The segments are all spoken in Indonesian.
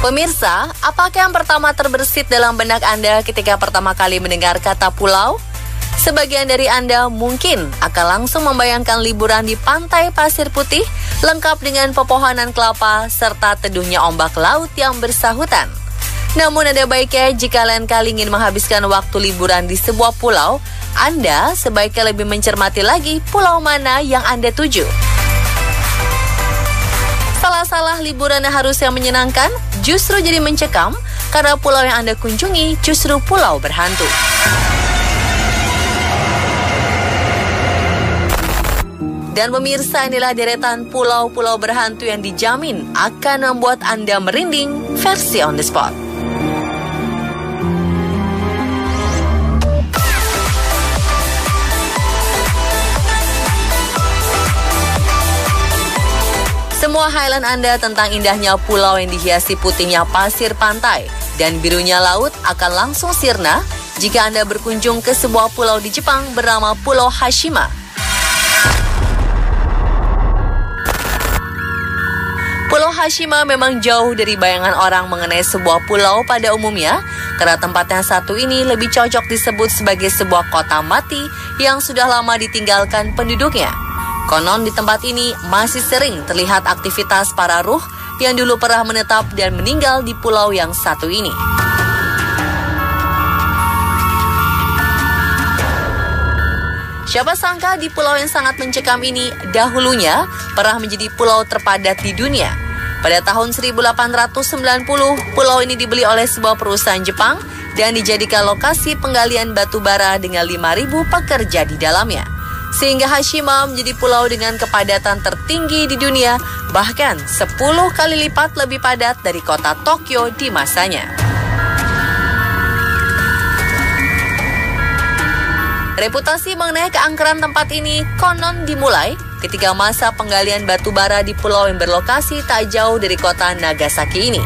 Pemirsa, apakah yang pertama terbersit dalam benak Anda ketika pertama kali mendengar kata pulau? Sebagian dari Anda mungkin akan langsung membayangkan liburan di pantai pasir putih, lengkap dengan pepohonan kelapa, serta teduhnya ombak laut yang bersahutan. Namun ada baiknya jika lain kali ingin menghabiskan waktu liburan di sebuah pulau, Anda sebaiknya lebih mencermati lagi pulau mana yang Anda tuju. Salah-salah liburan yang harusnya menyenangkan justru jadi mencekam karena pulau yang Anda kunjungi justru pulau berhantu. Dan pemirsa, inilah deretan pulau-pulau berhantu yang dijamin akan membuat Anda merinding versi on the spot. Semua highlight Anda tentang indahnya pulau yang dihiasi putihnya pasir pantai dan birunya laut akan langsung sirna jika Anda berkunjung ke sebuah pulau di Jepang bernama Pulau Hashima. Pulau Hashima memang jauh dari bayangan orang mengenai sebuah pulau pada umumnya, karena tempat yang satu ini lebih cocok disebut sebagai sebuah kota mati yang sudah lama ditinggalkan penduduknya. Konon di tempat ini masih sering terlihat aktivitas para ruh yang dulu pernah menetap dan meninggal di pulau yang satu ini. Siapa sangka di pulau yang sangat mencekam ini dahulunya pernah menjadi pulau terpadat di dunia. Pada tahun 1890, pulau ini dibeli oleh sebuah perusahaan Jepang dan dijadikan lokasi penggalian batu bara dengan 5.000 pekerja di dalamnya. Sehingga Hashima menjadi pulau dengan kepadatan tertinggi di dunia, bahkan 10 kali lipat lebih padat dari kota Tokyo di masanya. Reputasi mengenai keangkeran tempat ini konon dimulai ketika masa penggalian batu bara di pulau yang berlokasi tak jauh dari kota Nagasaki ini.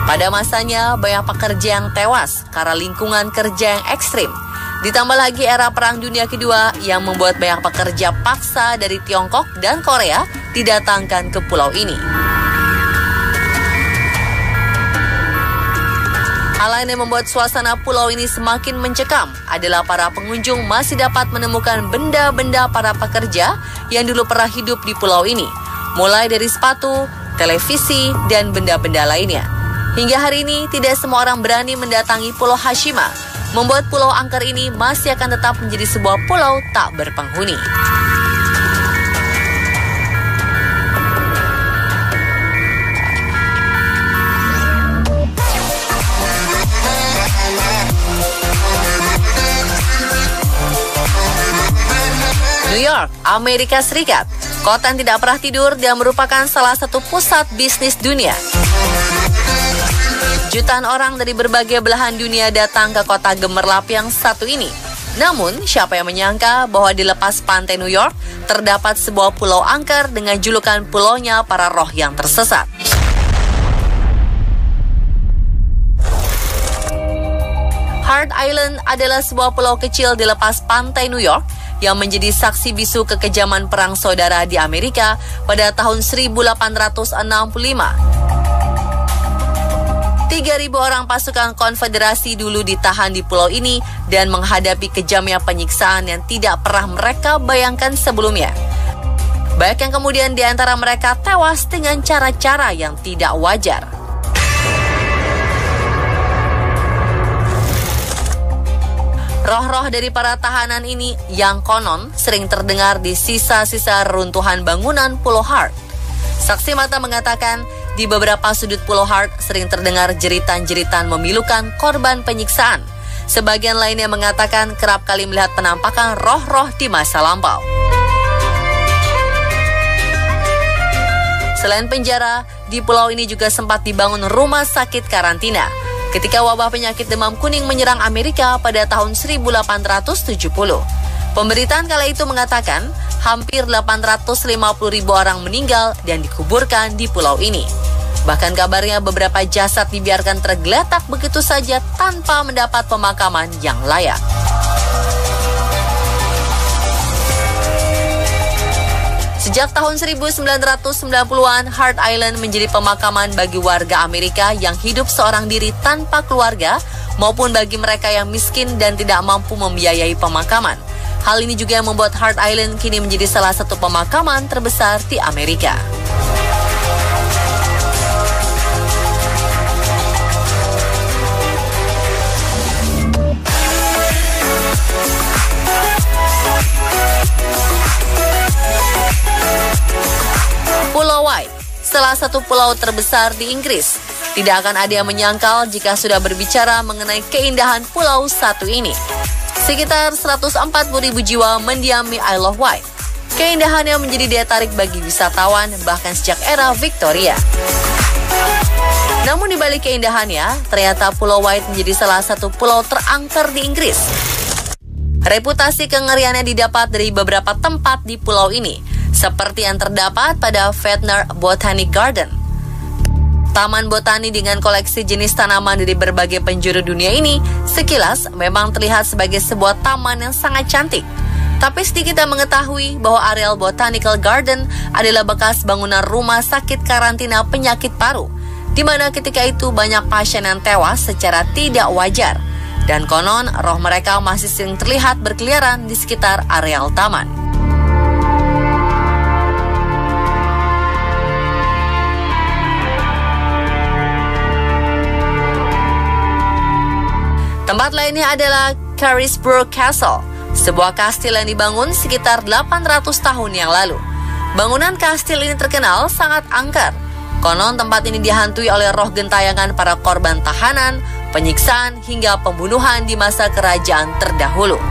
Pada masanya, banyak pekerja yang tewas karena lingkungan kerja yang ekstrim. Ditambah lagi era Perang Dunia Kedua yang membuat banyak pekerja paksa dari Tiongkok dan Korea didatangkan ke pulau ini. Hal lain yang membuat suasana pulau ini semakin mencekam adalah para pengunjung masih dapat menemukan benda-benda para pekerja yang dulu pernah hidup di pulau ini, mulai dari sepatu, televisi, dan benda-benda lainnya. Hingga hari ini, tidak semua orang berani mendatangi Pulau Hashima, membuat pulau angker ini masih akan tetap menjadi sebuah pulau tak berpenghuni. New York, Amerika Serikat, kota yang tidak pernah tidur dan merupakan salah satu pusat bisnis dunia. Jutaan orang dari berbagai belahan dunia datang ke kota gemerlap yang satu ini. Namun, siapa yang menyangka bahwa di lepas pantai New York terdapat sebuah pulau angker dengan julukan pulaunya para roh yang tersesat. Hart Island adalah sebuah pulau kecil di lepas pantai New York yang menjadi saksi bisu kekejaman perang saudara di Amerika pada tahun 1865. 3.000 orang pasukan konfederasi dulu ditahan di pulau ini dan menghadapi kejamnya penyiksaan yang tidak pernah mereka bayangkan sebelumnya. Banyak yang kemudian di antara mereka tewas dengan cara-cara yang tidak wajar. Roh-roh dari para tahanan ini yang konon sering terdengar di sisa-sisa reruntuhan bangunan Pulau Hart. Saksi mata mengatakan, di beberapa sudut Pulau Hart sering terdengar jeritan-jeritan memilukan korban penyiksaan. Sebagian lainnya mengatakan kerap kali melihat penampakan roh-roh di masa lampau. Selain penjara, di pulau ini juga sempat dibangun rumah sakit karantina ketika wabah penyakit demam kuning menyerang Amerika pada tahun 1870. Pemberitaan kala itu mengatakan hampir 850.000 orang meninggal dan dikuburkan di pulau ini. Bahkan kabarnya beberapa jasad dibiarkan tergeletak begitu saja tanpa mendapat pemakaman yang layak. Sejak tahun 1990-an, Hart Island menjadi pemakaman bagi warga Amerika yang hidup seorang diri tanpa keluarga maupun bagi mereka yang miskin dan tidak mampu membiayai pemakaman. Hal ini juga yang membuat Hart Island kini menjadi salah satu pemakaman terbesar di Amerika. Pulau White, salah satu pulau terbesar di Inggris. Tidak akan ada yang menyangkal jika sudah berbicara mengenai keindahan pulau satu ini. Sekitar 140.000 jiwa mendiami Isle of Wight. Keindahannya menjadi daya tarik bagi wisatawan bahkan sejak era Victoria. Namun di balik keindahannya, ternyata Pulau White menjadi salah satu pulau terangker di Inggris. Reputasi kengeriannya didapat dari beberapa tempat di pulau ini, seperti yang terdapat pada Ventnor Botanic Garden. Taman botani dengan koleksi jenis tanaman dari berbagai penjuru dunia ini sekilas memang terlihat sebagai sebuah taman yang sangat cantik. Tapi sedikit yang mengetahui bahwa areal Botanical Garden adalah bekas bangunan rumah sakit karantina penyakit paru, di mana ketika itu banyak pasien yang tewas secara tidak wajar. Dan konon roh mereka masih sering terlihat berkeliaran di sekitar areal taman. Tempat lainnya adalah Carisbrooke Castle, sebuah kastil yang dibangun sekitar 800 tahun yang lalu. Bangunan kastil ini terkenal sangat angker. Konon tempat ini dihantui oleh roh gentayangan para korban tahanan, penyiksaan, hingga pembunuhan di masa kerajaan terdahulu.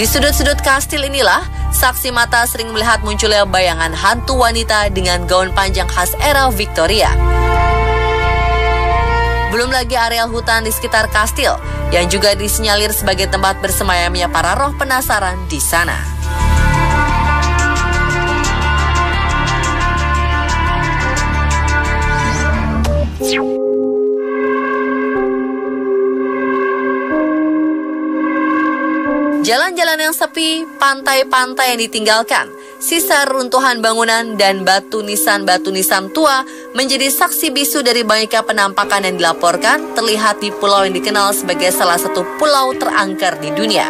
Di sudut-sudut kastil inilah, saksi mata sering melihat munculnya bayangan hantu wanita dengan gaun panjang khas era Victoria. Belum lagi areal hutan di sekitar kastil, yang juga disinyalir sebagai tempat bersemayamnya para roh penasaran di sana. Jalan-jalan yang sepi, pantai-pantai yang ditinggalkan, sisa runtuhan bangunan dan batu nisan tua menjadi saksi bisu dari banyaknya penampakan yang dilaporkan terlihat di pulau yang dikenal sebagai salah satu pulau terangker di dunia.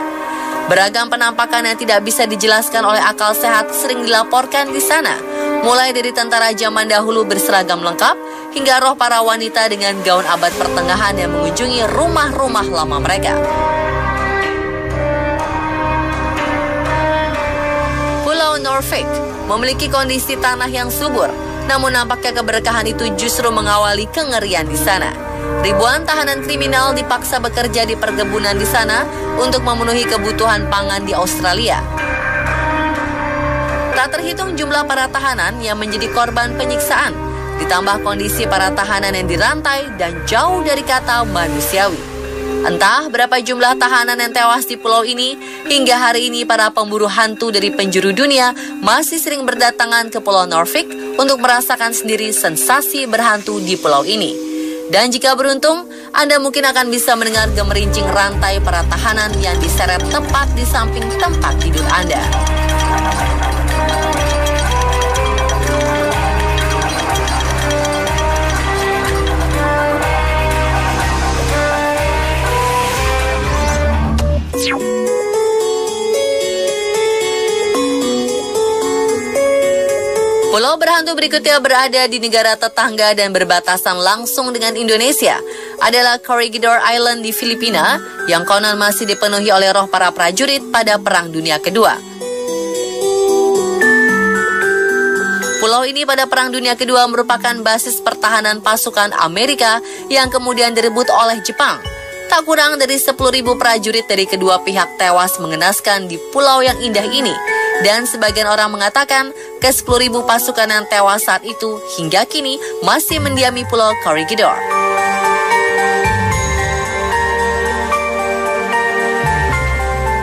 Beragam penampakan yang tidak bisa dijelaskan oleh akal sehat sering dilaporkan di sana, mulai dari tentara zaman dahulu berseragam lengkap hingga roh para wanita dengan gaun abad pertengahan yang mengunjungi rumah-rumah lama mereka. Pulau Norfolk memiliki kondisi tanah yang subur, namun nampaknya keberkahan itu justru mengawali kengerian di sana. Ribuan tahanan kriminal dipaksa bekerja di perkebunan di sana untuk memenuhi kebutuhan pangan di Australia. Tak terhitung jumlah para tahanan yang menjadi korban penyiksaan, ditambah kondisi para tahanan yang dirantai dan jauh dari kata manusiawi. Entah berapa jumlah tahanan yang tewas di pulau ini, hingga hari ini para pemburu hantu dari penjuru dunia masih sering berdatangan ke Pulau Norfolk untuk merasakan sendiri sensasi berhantu di pulau ini. Dan jika beruntung, Anda mungkin akan bisa mendengar gemerincing rantai para tahanan yang diseret tepat di samping tempat tidur Anda. Pulau berhantu berikutnya berada di negara tetangga dan berbatasan langsung dengan Indonesia, adalah Corregidor Island di Filipina yang konon masih dipenuhi oleh roh para prajurit pada Perang Dunia Kedua. Pulau ini pada Perang Dunia Kedua merupakan basis pertahanan pasukan Amerika yang kemudian direbut oleh Jepang. Tak kurang dari 10.000 prajurit dari kedua pihak tewas mengenaskan di pulau yang indah ini. Dan sebagian orang mengatakan ke 10.000 pasukan yang tewas saat itu hingga kini masih mendiami Pulau Corregidor.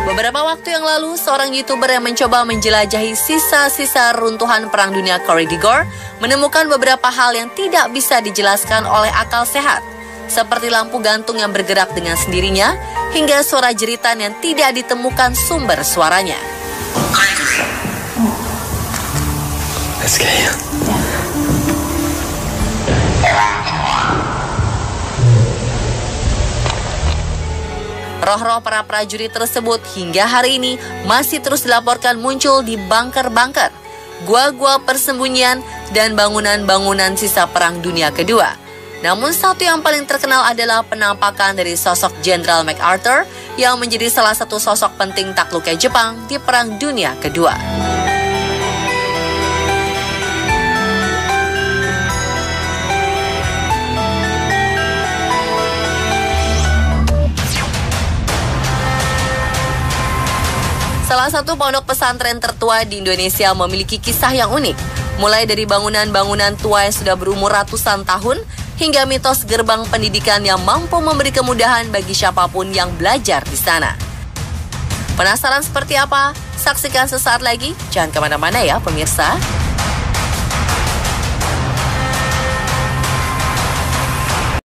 Beberapa waktu yang lalu, seorang YouTuber yang mencoba menjelajahi sisa-sisa runtuhan Perang Dunia Corregidor menemukan beberapa hal yang tidak bisa dijelaskan oleh akal sehat, seperti lampu gantung yang bergerak dengan sendirinya hingga suara jeritan yang tidak ditemukan sumber suaranya. sekali. Roh-roh para prajurit tersebut hingga hari ini masih terus dilaporkan muncul di bunker-bunker, gua-gua persembunyian, dan bangunan-bangunan sisa Perang Dunia Kedua. Namun satu yang paling terkenal adalah penampakan dari sosok Jenderal MacArthur yang menjadi salah satu sosok penting takluknya Jepang di Perang Dunia Kedua. Salah satu pondok pesantren tertua di Indonesia memiliki kisah yang unik. Mulai dari bangunan-bangunan tua yang sudah berumur ratusan tahun, hingga mitos gerbang pendidikan yang mampu memberi kemudahan bagi siapapun yang belajar di sana. Penasaran seperti apa? Saksikan sesaat lagi. Jangan kemana-mana ya pemirsa.